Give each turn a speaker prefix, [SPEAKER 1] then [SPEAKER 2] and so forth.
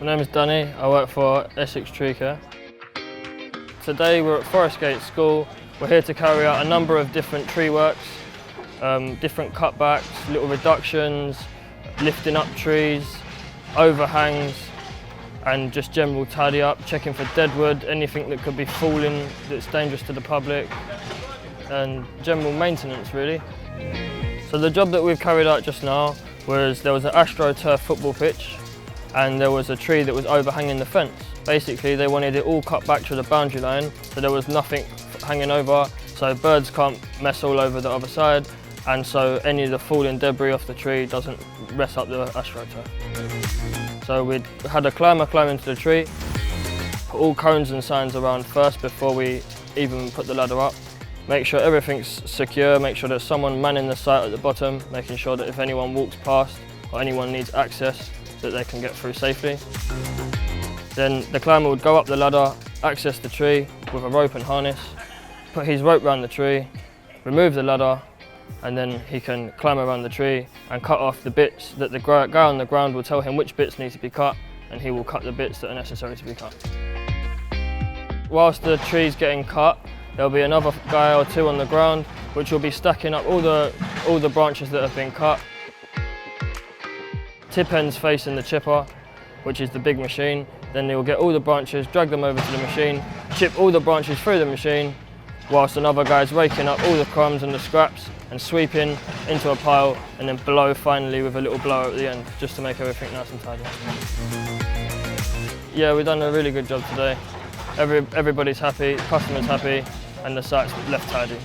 [SPEAKER 1] name is Danny, I work for Essex Tree Care. Today we're at Forrest Gate School. We're here to carry out a number of different tree works, different cutbacks, little reductions, lifting up trees, overhangs, and just general tidy up, checking for deadwood, anything that could be falling that's dangerous to the public, and general maintenance really. So the job that we've carried out just now was there was an AstroTurf football pitch and there was a tree that was overhanging the fence. Basically they wanted it all cut back to the boundary line so there was nothing hanging over, so birds can't mess all over the other side, and so any of the falling debris off the tree doesn't mess up the AstroTurf. So we had a climber climb into the tree, put all cones and signs around first before we even put the ladder up. Make sure everything's secure, make sure there's someone manning the site at the bottom, making sure that if anyone walks past or anyone needs access, that they can get through safely. Then the climber would go up the ladder, access the tree with a rope and harness, put his rope around the tree, remove the ladder, and then he can climb around the tree and cut off the bits that the guy on the ground will tell him which bits need to be cut, and he will cut the bits that are necessary to be cut. Whilst the tree's getting cut, there'll be another guy or two on the ground which will be stacking up all the branches that have been cut. Tip ends facing the chipper, which is the big machine. Then they'll get all the branches, drag them over to the machine, chip all the branches through the machine, whilst another guy's raking up all the crumbs and the scraps and sweeping into a pile, and then blow finally with a little blower at the end, just to make everything nice and tidy. Yeah, we've done a really good job today. Everybody's happy, customers happy, and the site's left tidy.